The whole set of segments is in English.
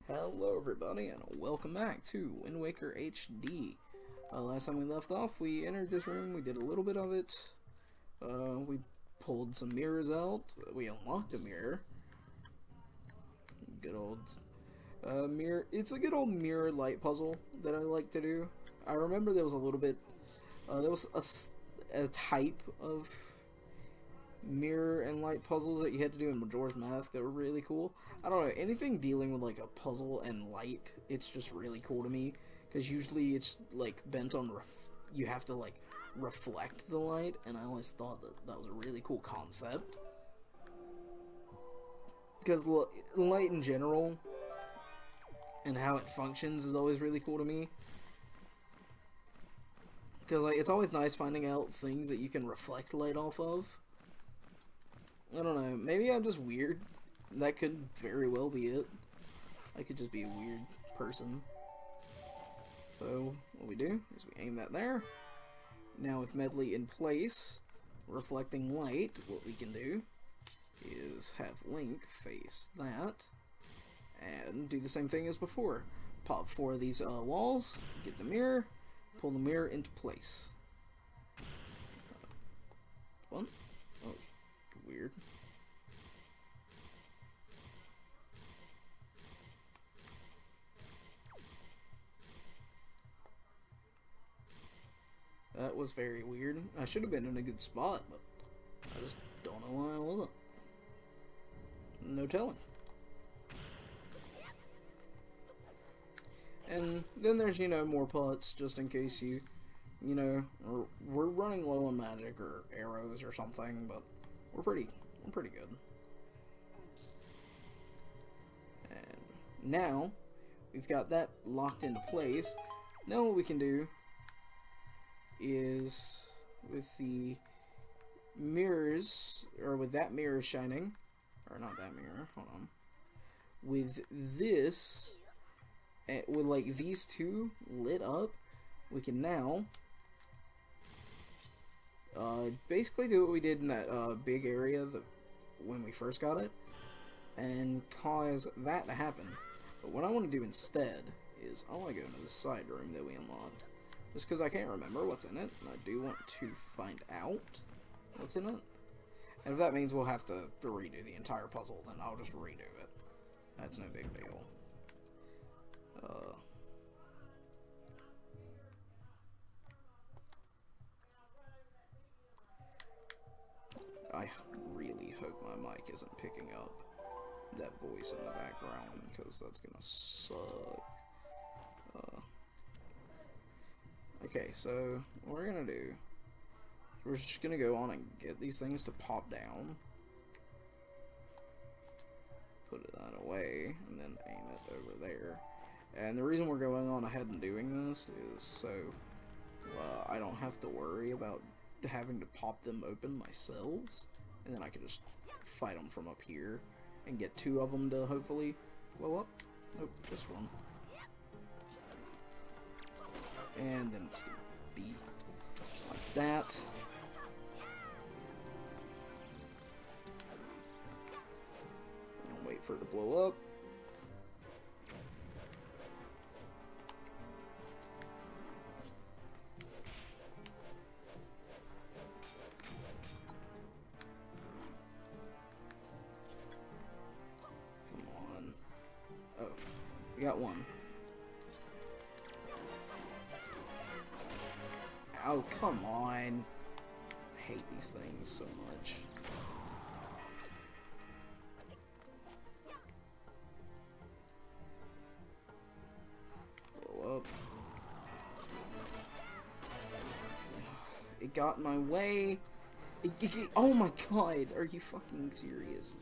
Hello everybody and welcome back to Wind Waker HD. Last time we left off, we entered this room, we did a little bit of it. We pulled some mirrors out, we unlocked a mirror. Good old mirror. It's a good old mirror light puzzle that I like to do. I remember there was a little bit, there was a type of mirror and light puzzles that you had to do in Majora's Mask that were really cool. I don't know, anything dealing with like a puzzle and light, it's just really cool to me, because usually it's like bent on you have to like reflect the light, and I always thought that was a really cool concept, because light in general and how it functions is always really cool to me, because like it's always nice finding out things that you can reflect light off of. I don't know, maybe I'm just weird. That could very well be it. I could just be a weird person. So, what we do is we aim that there. Now with Medley in place, reflecting light, what we can do is have Link face that, and do the same thing as before. Pop 4 of these walls, get the mirror, pull the mirror into place. One. Oh, weird. That was very weird. I should have been in a good spot, but I just don't know why I wasn't. No telling. And then there's, you know, more pots just in case you know, we're running low on magic or arrows or something, but we're pretty good. And now we've got that locked into place. Now what we can do is, with the mirrors, or with that mirror shining, or not that mirror, hold on, with this, with like these two lit up, we can now basically do what we did in that big area when we first got it, and cause that to happen. But what I want to do instead is I want to go into the side room that we unlocked. Just because I can't remember what's in it, and I do want to find out what's in it. And if that means we'll have to redo the entire puzzle, then I'll just redo it. That's no big deal. I really hope my mic isn't picking up that voice in the background, because that's gonna suck. Okay, so what we're gonna do, we're just gonna go on and get these things to pop down, put that away, and then aim it over there. And the reason we're going on ahead and doing this is so I don't have to worry about having to pop them open myself, and then I can just fight them from up here and get 2 of them to hopefully blow up. Nope, just 1. And then it's gonna be like that. And wait for it to blow up. Come on. Oh, we got 1. Oh, come on. I hate these things so much. Blow up. It got in my way. Oh my god, are you fucking serious?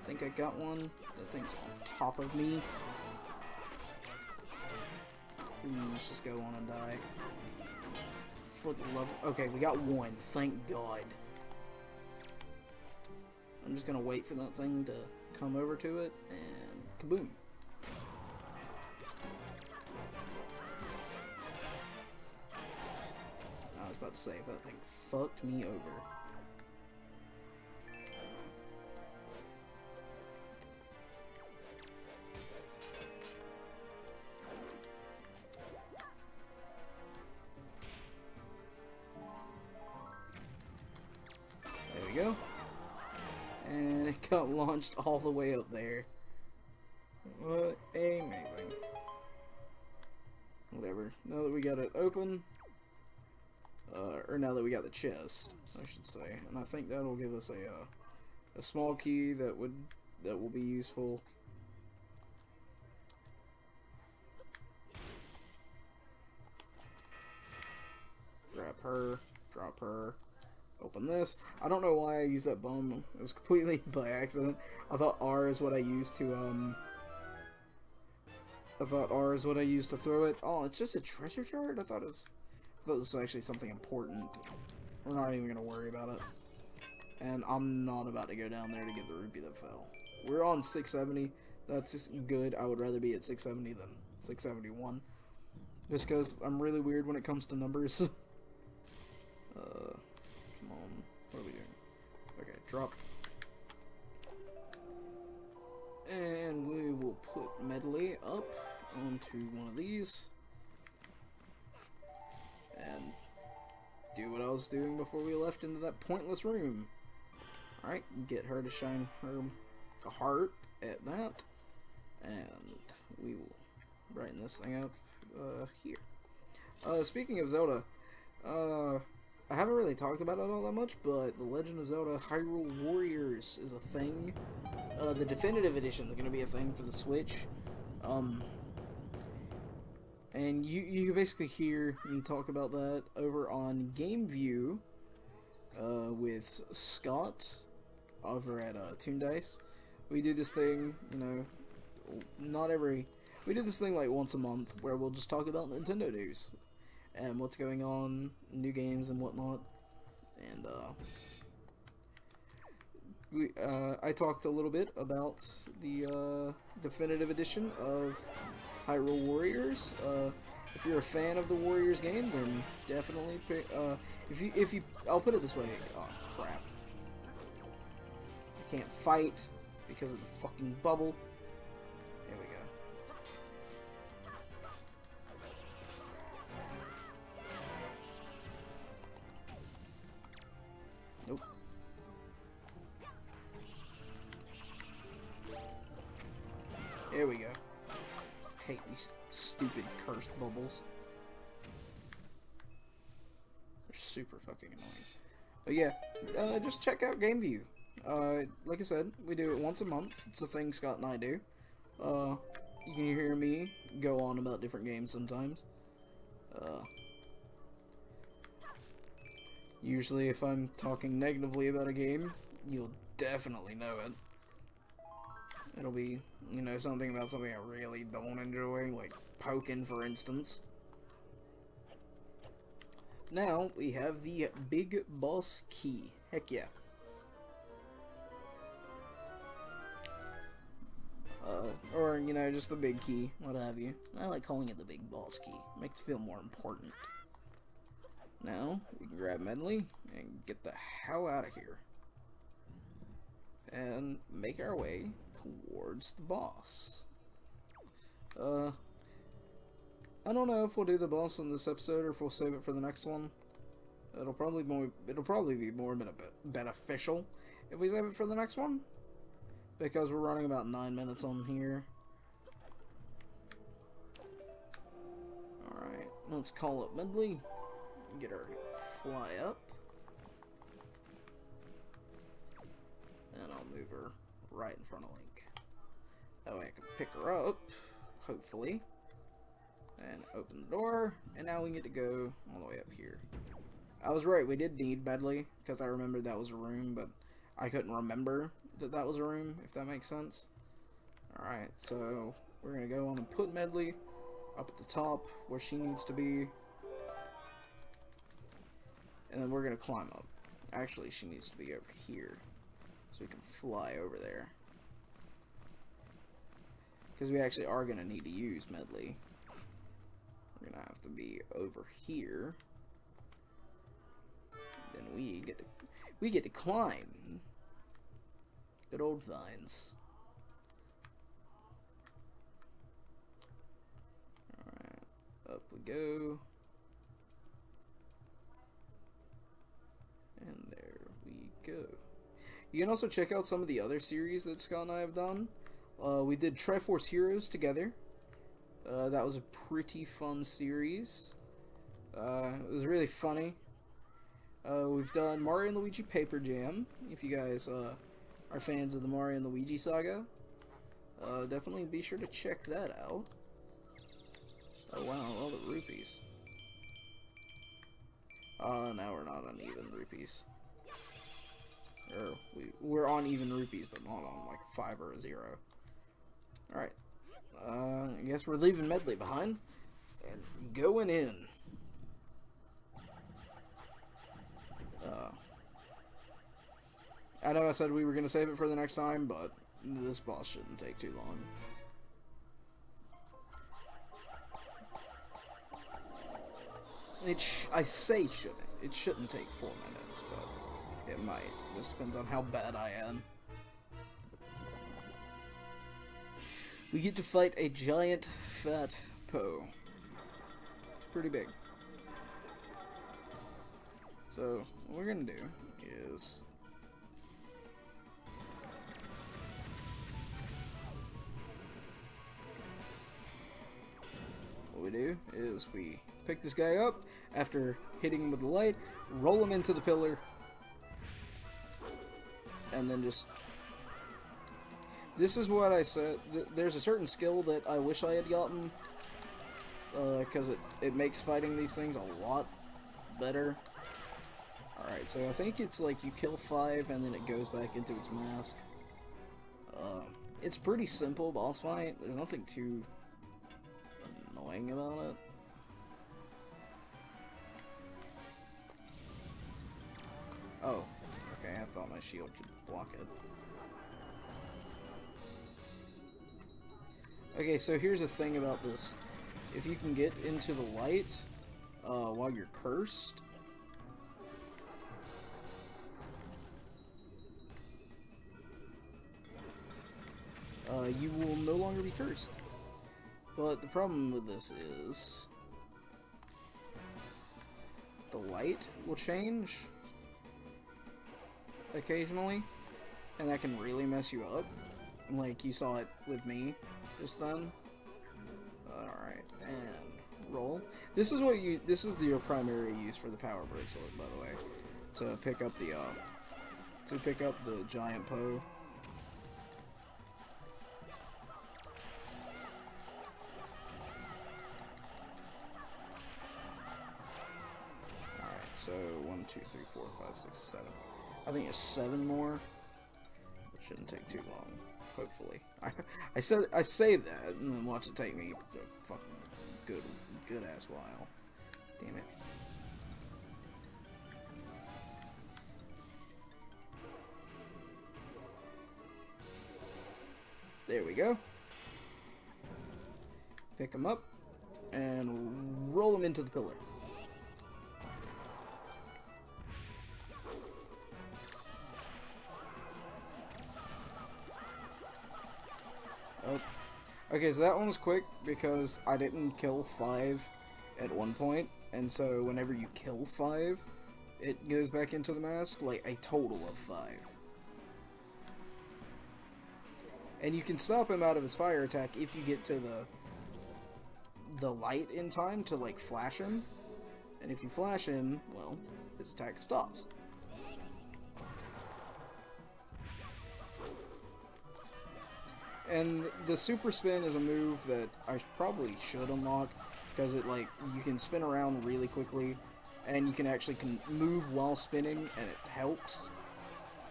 I think I got one. That thing's on top of me. Please just go on and die. For the love. Okay, we got 1. Thank God. I'm just gonna wait for that thing to come over to it, and kaboom. I was about to say, if that thing fucked me over. we go. And it got launched all the way up there. What amazing. Whatever. Now that we got it open, or now that we got the chest, I should say, and I think that'll give us a small key that will be useful. Grab her, drop her, open this. I don't know why I used that bomb. It was completely by accident. I thought R is what I used to throw it. Oh, it's just a treasure chart? I thought this was actually something important. We're not even gonna worry about it. And I'm not about to go down there to get the rupee that fell. We're on 670. That's just good. I would rather be at 670 than 671. Just because I'm really weird when it comes to numbers. Come on. What are we doing? Okay, drop. And we will put Medley up onto one of these. And do what I was doing before we left into that pointless room. Alright, get her to shine her heart at that. And we will brighten this thing up here. Speaking of Zelda, I haven't really talked about it all that much, but The Legend of Zelda Hyrule Warriors is a thing. The definitive edition is going to be a thing for the Switch. And you basically hear me talk about that over on Game View with Scott over at Toon Dice. We do this thing, you know, we do this thing like once a month where we'll just talk about Nintendo news and what's going on, new games and whatnot. And I talked a little bit about the definitive edition of Hyrule Warriors. If you're a fan of the Warriors game, then definitely pick, if you I'll put it this way. Oh crap. I can't fight because of the fucking bubble. There we go. Nope. There we go. I hate these stupid cursed bubbles. They're super fucking annoying. But yeah, just check out Game View. Like I said, we do it once a month. It's a thing Scott and I do. You can hear me go on about different games sometimes. Usually if I'm talking negatively about a game, you'll definitely know it. It'll be, you know, something about something I really don't enjoy, like Pokken, for instance. Now, we have the Big Boss Key. Heck yeah. Or, you know, just the big key, what have you. I like calling it the Big Boss Key. It makes it feel more important. Now, we can grab Medley and get the hell out of here. And make our way towards the boss. I don't know if we'll do the boss in this episode or if we'll save it for the next one. It'll probably be more beneficial if we save it for the next one, because we're running about 9 minutes on here. Alright, let's call up Medley. Get her to fly up. And I'll move her right in front of Link. That way I can pick her up, hopefully. And open the door. And now we get to go all the way up here. I was right, we did need Medley, because I remembered that was a room, but I couldn't remember that that was a room, if that makes sense. Alright, so we're going to go on and put Medley up at the top where she needs to be. And then we're going to climb up. Actually, she needs to be over here, so we can fly over there. Because we actually are going to need to use Medley. We're going to have to be over here. Then we get to climb. Good old vines. Alright, up we go. And there we go. You can also check out some of the other series that Scott and I have done. We did Triforce Heroes together. That was a pretty fun series. It was really funny. We've done Mario and Luigi Paper Jam. If you guys are fans of the Mario and Luigi saga, definitely be sure to check that out. Oh wow, all the rupees. Now we're not on even rupees. Or we're on even rupees, but not on like 5 or a 0. Alright. I guess we're leaving Medley behind and going in. I know I said we were going to save it for the next time, but this boss shouldn't take too long. I say shouldn't. It shouldn't take 4 minutes, but it might. Just depends on how bad I am. We get to fight a giant, fat Poe. It's pretty big. So, what we're gonna do is... What we do is we pick this guy up after hitting him with the light, roll him into the pillar, and then just... This is what I said. There's a certain skill that I wish I had gotten, because it makes fighting these things a lot better. Alright, so I think it's like you kill 5 and then it goes back into its mask. It's pretty simple boss fight. There's nothing too annoying about it. Oh, okay, I thought my shield could block it. Okay, so here's the thing about this. If you can get into the light while you're cursed, you will no longer be cursed. But the problem with this is the light will change occasionally, and that can really mess you up. Like you saw it with me just then. Alright, and roll. This is your primary use for the power bracelet, by the way. To pick up the giant Poe. Alright, so 1, 2, 3, 4, 5, 6, 7. I think it's 7 more. It shouldn't take too long. Hopefully. I say that and then watch it take me a fucking good ass while. Damn it. There we go. Pick him up and roll him into the pillar. Oh. Okay, so that one was quick because I didn't kill 5 at one point, and so whenever you kill 5, it goes back into the mask, like a total of 5. And you can stop him out of his fire attack if you get to the light in time to, like, flash him. And if you flash him, well, his attack stops. And the super spin is a move that I probably should unlock, because it, like, you can spin around really quickly, and you can actually move while spinning, and it helps.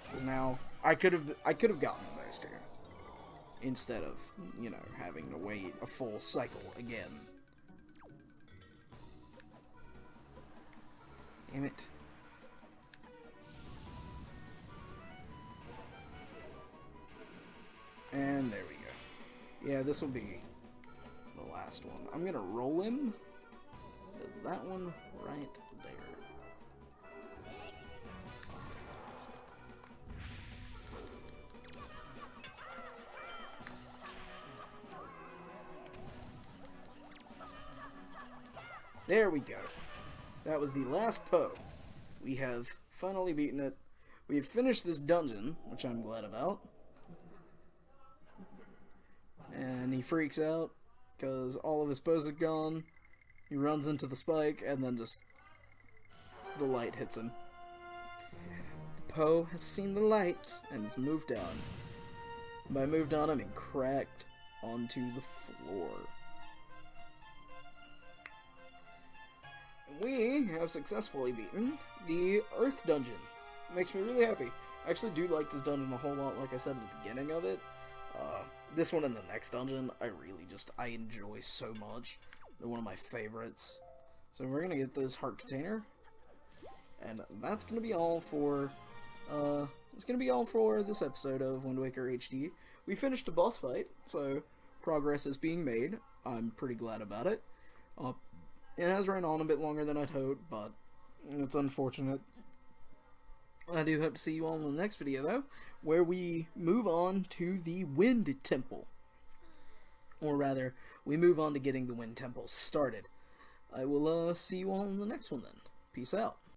Because now I could have gotten those two instead of, you know, having to wait a full cycle again. Damn it. And there we go. Yeah, this will be the last one. I'm gonna roll him. That one right there. There we go. That was the last Poe. We have finally beaten it. We've finished this dungeon, which I'm glad about. And he freaks out because all of his bows are gone. He runs into the spike, and then just the light hits him. The Poe has seen the light and has moved on. By moved on, I mean cracked onto the floor. We have successfully beaten the Earth Dungeon. Makes me really happy. I actually do like this dungeon a whole lot, like I said at the beginning of it. This one and the next dungeon, I enjoy so much. They're one of my favorites. So we're gonna get this heart container. And that's gonna be all for, this episode of Wind Waker HD. We finished a boss fight, so progress is being made. I'm pretty glad about it. It has ran on a bit longer than I'd hoped, but it's unfortunate. I do hope to see you all in the next video, though, where we move on to the Wind Temple. Or rather, we move on to getting the Wind Temple started. I will see you all in the next one then. Peace out.